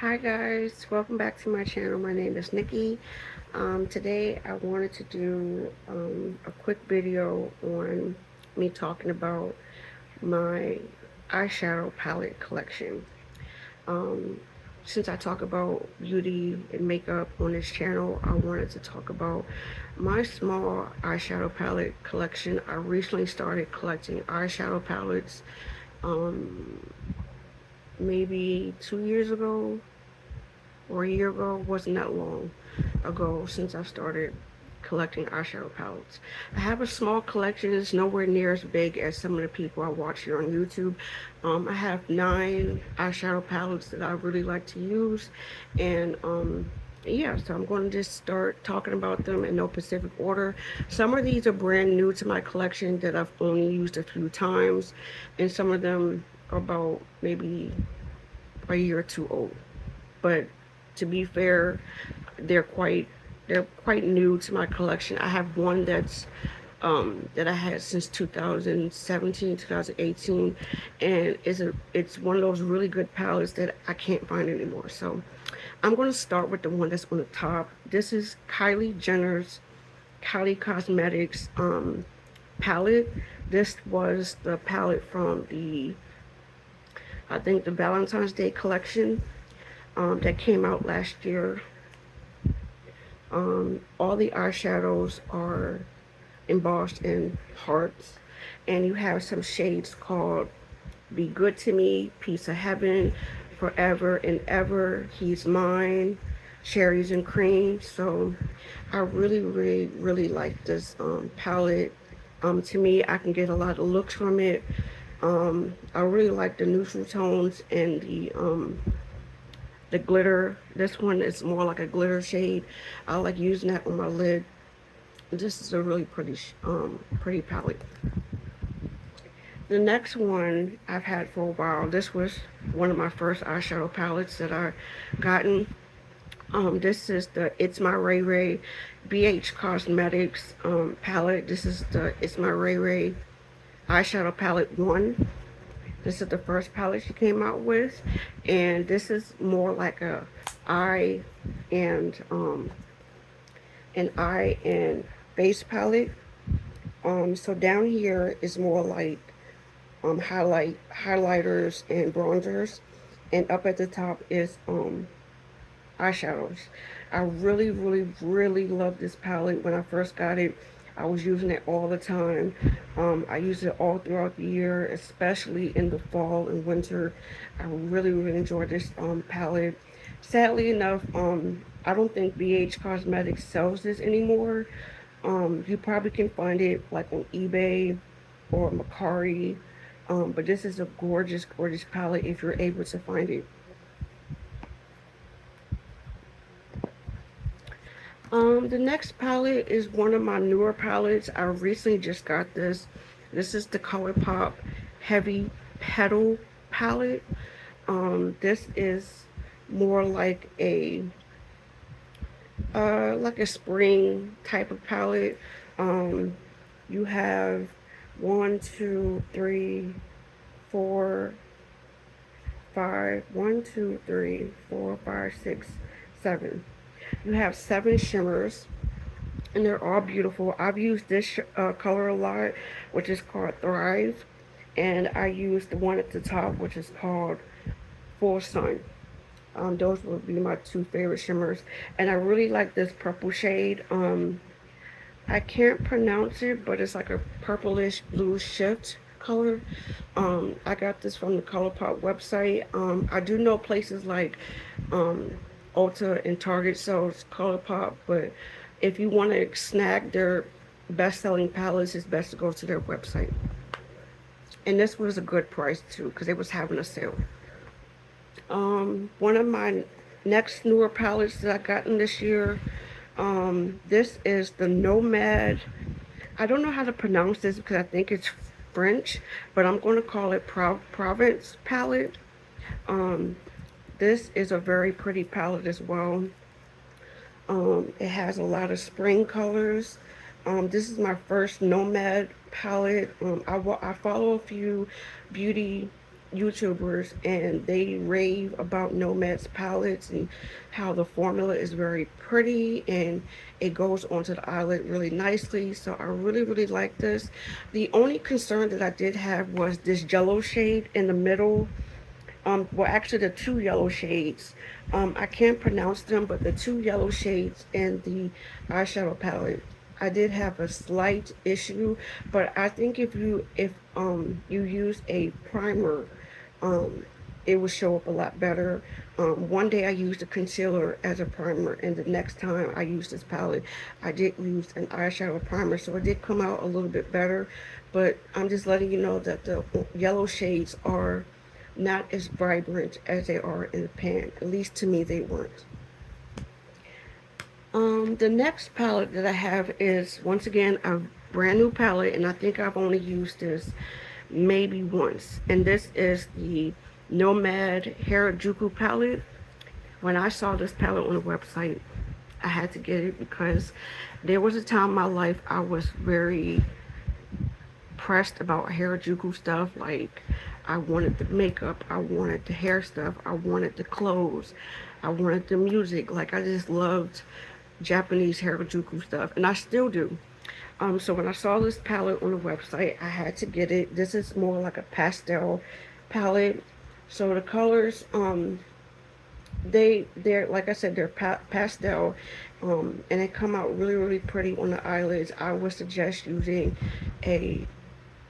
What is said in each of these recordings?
Hi guys, welcome back to my channel. My name is Nikki. Today I wanted to do a quick video on me talking about my eyeshadow palette collection. Um, since I talk about beauty and makeup on this channel, I wanted to talk about my small eyeshadow palette collection. I recently started collecting eyeshadow palettes um, maybe 2 years ago or a year ago. Wasn't that long ago since I started collecting eyeshadow palettes. I have a small collection. It's nowhere near as big as some of the people I watch here on YouTube. I have 9 eyeshadow palettes that I really like to use, and yeah, so I'm going to just start talking about them in no specific order. Some of these are brand new to my collection that I've only used a few times, and some of them are about maybe a year or two old. But to be fair, they're quite they're quite new to my collection. I have one that I had since 2017, 2018, and it's one of those really good palettes that I can't find anymore. So I'm going to start with the one that's on the top. This is Kylie Jenner's Kylie Cosmetics palette. This was the palette from the I think the Valentine's Day collection that came out last year. All the eyeshadows are embossed in hearts, and you have some shades called Be Good to Me, Piece of Heaven, Forever and Ever, He's Mine, Cherries and Cream. So I really like this palette. To me, I can get a lot of looks from it. I really like the neutral tones and the glitter. This one is more like a glitter shade. I like using that on my lid. This is a really pretty palette. The next one I've had for a while. This was one of my first eyeshadow palettes that I gotten. This is the It's My Ray Ray BH Cosmetics palette. This is the It's My Ray Ray eyeshadow palette 1. This is the first palette she came out with, and this is more like a eye and an eye and base palette. So down here is more like highlighters and bronzers, and up at the top is eyeshadows. I really love this palette. When I first got it, I was using it all the time. I use it all throughout the year, especially in the fall and winter. I really enjoy this palette. Sadly enough, I don't think BH Cosmetics sells this anymore. You probably can find it like on eBay or Macari. But this is a gorgeous palette if you're able to find it. The next palette is one of my newer palettes. I recently just got this. This is the ColourPop Heavy Petal palette. This is more like a spring type of palette. You have one, two, three, four, five, 7. You have 7 shimmers, and they're all beautiful. I've used this color a lot, which is called Thrive, and I used the one at the top, which is called Full Sun. Those would be my 2 favorite shimmers, and I really like this purple shade. I can't pronounce it, but it's like a purplish blue shift color. I got this from the ColourPop website. I do know places like um, Ulta and Target sells ColourPop, but if you want to snag their best-selling palettes, it's best to go to their website. And this was a good price too, because it was having a sale. One of my next newer palettes that I gotten this year. This is the Nomad. I don't know how to pronounce this because I think it's French, but I'm going to call it Provence palette. Um, this is a very pretty palette as well. It has a lot of spring colors. This is my first Nomad palette. I follow a few beauty YouTubers, and they rave about Nomad's palettes and how the formula is very pretty and it goes onto the eyelid really nicely. So I really like this. The only concern that I did have was this yellow shade in the middle. Well, actually the two yellow shades. I can't pronounce them, but the two yellow shades in the eyeshadow palette, I did have a slight issue, but I think if you use a primer, um, it will show up a lot better. One day I used a concealer as a primer, and the next time I used this palette, I did use an eyeshadow primer, so it did come out a little bit better. But I'm just letting you know that the yellow shades are not as vibrant as they are in the pan. At least to me, they weren't. The next palette that I have is, once again, a brand new palette, and I think I've only used this maybe once. And this is the Nomad Harajuku palette. When I saw this palette on the website, I had to get it because there was a time in my life I was very pressed about Harajuku stuff. Like, I wanted the makeup, I wanted the hair stuff, I wanted the clothes, I wanted the music. Like, I just loved Japanese Harajuku stuff, and I still do. So when I saw this palette on the website, I had to get it. This is more like a pastel palette. So the colors, they're like I said, they're pastel, and they come out really pretty on the eyelids. I would suggest using a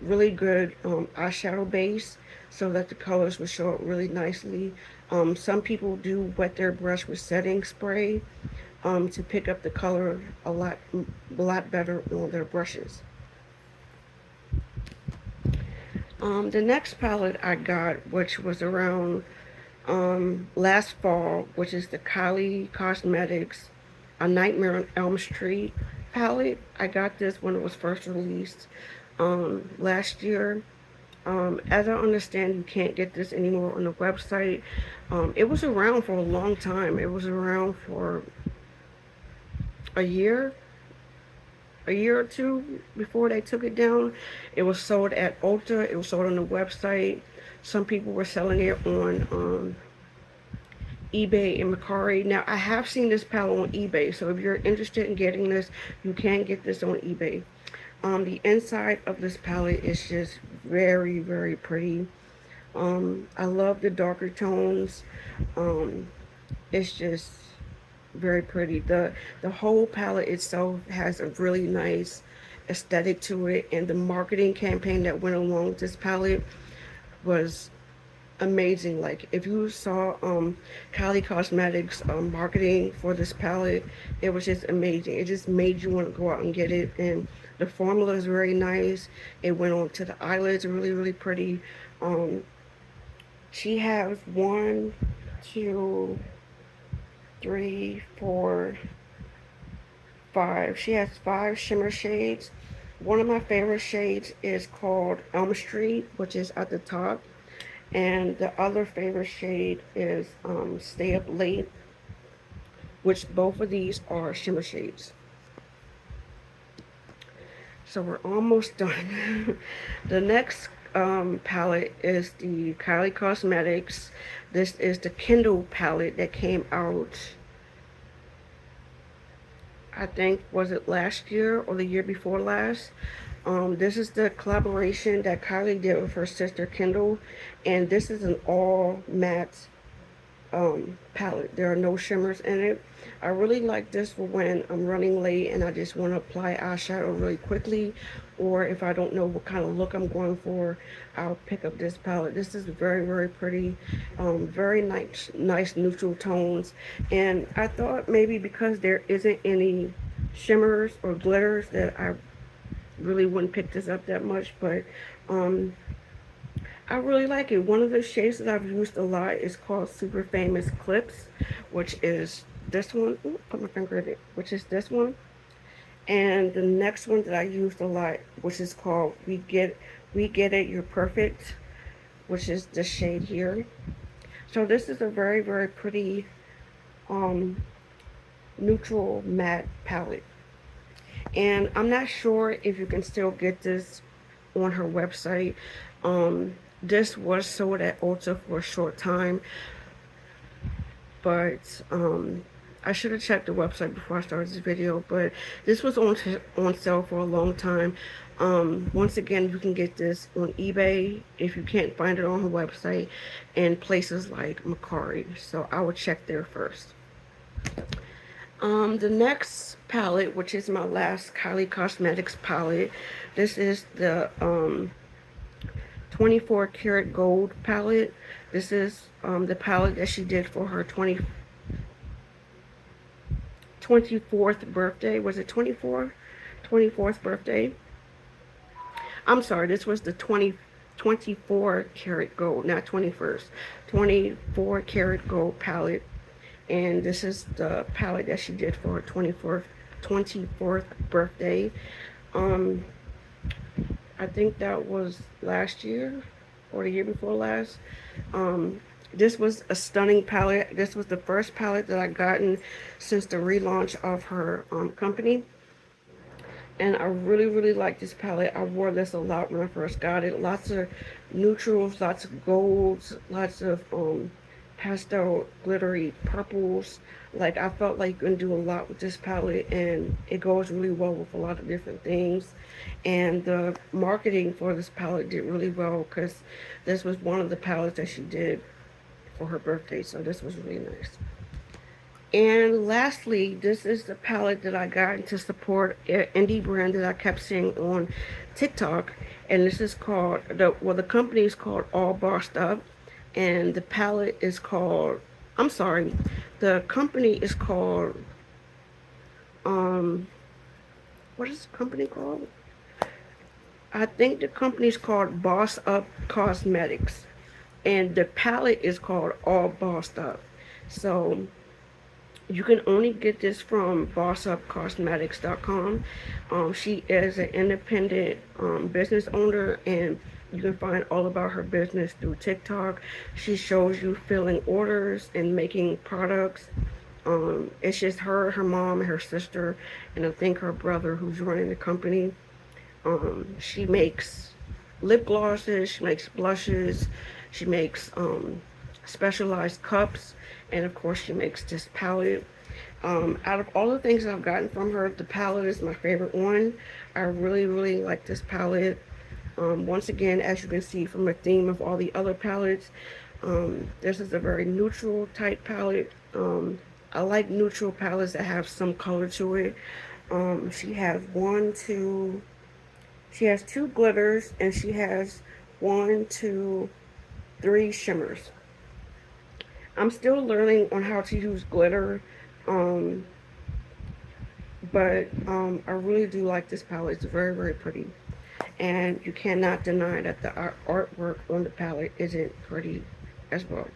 really good eyeshadow base so that the colors will show up really nicely. Some people do wet their brush with setting spray to pick up the color a lot better on their brushes. The next palette I got, which was around last fall, which is the Kylie Cosmetics A Nightmare on Elm Street palette. I got this when it was first released last year. As I understand, you can't get this anymore on the website. It was around for a long time. It was around for a year or two before they took it down. It was sold at Ulta. It was sold on the website. Some people were selling it on eBay and Mercari. Now, I have seen this palette on eBay, so if you're interested in getting this, you can get this on eBay. The inside of this palette is just very pretty. I love the darker tones. It's just very pretty. The whole palette itself has a really nice aesthetic to it, and the marketing campaign that went along with this palette was amazing. Like, if you saw Kylie Cosmetics marketing for this palette, it was just amazing. It just made you want to go out and get it. And the formula is very nice. It went on to the eyelids, really pretty. She has 1, 2, 3, 4, 5. She has 5 shimmer shades. One of my favorite shades is called Elm Street, which is at the top. And the other favorite shade is Stay Up Late, which both of these are shimmer shades. So we're almost done. The next palette is the Kylie Cosmetics. This is the Kindle palette that came out, I think, was it last year or the year before last? This is the collaboration that Kylie did with her sister Kendall, and this is an all matte palette. There are no shimmers in it. I really like this for when I'm running late and I just want to apply eyeshadow really quickly, or if I don't know what kind of look I'm going for, I'll pick up this palette. This is very pretty, very nice neutral tones. And I thought maybe because there isn't any shimmers or glitters that I really wouldn't pick this up that much, but I really like it. One of the shades that I've used a lot is called Super Famous Clips, which is this one. Ooh, put my finger in it, which is this one. And the next one that I used a lot, which is called We Get It, You're Perfect, which is this shade here. So this is a very pretty neutral matte palette. And I'm not sure if you can still get this on her website. this was sold at Ulta for a short time, but I should have checked the website before I started this video, but this was on sale for a long time. Once again, you can get this on eBay if you can't find it on her website, and places like Mercari, so I would check there first. The next palette, which is my last Kylie Cosmetics palette, this is the 24 karat gold palette. This is the palette that she did for her 24th birthday. Was it 24th birthday? I'm sorry, this was the 24 karat gold, not 21st. 24 karat gold palette. And this is the palette that she did for her 24th birthday. I think that was last year or the year before last. This was a stunning palette. This was the first palette that I gotten since the relaunch of her company. And I really like this palette. I wore this a lot when I first got it. Lots of neutrals, lots of golds, lots of pastel glittery purples. Like, I felt like you can do a lot with this palette, and it goes really well with a lot of different things. And the marketing for this palette did really well, because this was one of the palettes that she did for her birthday, so this was really nice. And lastly, this is the palette that I got to support an indie brand that I kept seeing on TikTok. And this is called, the company is called All Bossed Up. And the palette is called, I'm sorry, the company is called, what is the company called? I think the company is called Boss Up Cosmetics. And the palette is called All Bossed Up. So you can only get this from bossupcosmetics.com. She is an independent business owner, and you can find all about her business through TikTok. She shows you filling orders and making products. It's just her, her mom, and her sister, and I think her brother who's running the company. She makes lip glosses, she makes blushes, she makes specialized cups, and of course she makes this palette. Out of all the things I've gotten from her, the palette is my favorite one. I really like this palette. Once again, as you can see from the theme of all the other palettes, this is a very neutral type palette. I like neutral palettes that have some color to it. She has she has 2 glitters, and she has 1, 2, 3 shimmers. I'm still learning on how to use glitter, but I really do like this palette. It's very pretty, and you cannot deny that the artwork on the palette isn't pretty as well.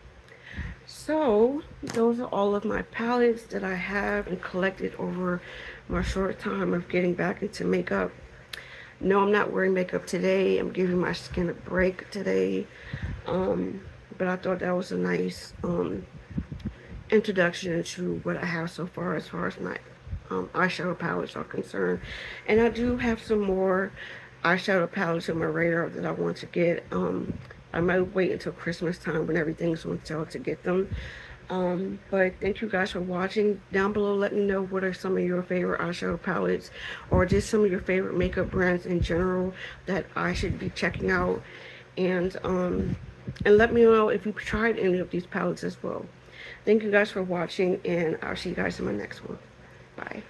So those are all of my palettes that I have and collected over my short time of getting back into makeup. No, I'm not wearing makeup today. I'm giving my skin a break today. But I thought that was a nice introduction to what I have so far as my eyeshadow palettes are concerned. And I do have some more eyeshadow palettes on my radar that I want to get. I might wait until Christmas time when everything's on sale to get them. But thank you guys for watching. Down below, let me know what are some of your favorite eyeshadow palettes, or just some of your favorite makeup brands in general that I should be checking out. And let me know if you've tried any of these palettes as well. Thank you guys for watching, and I'll see you guys in my next one. Bye.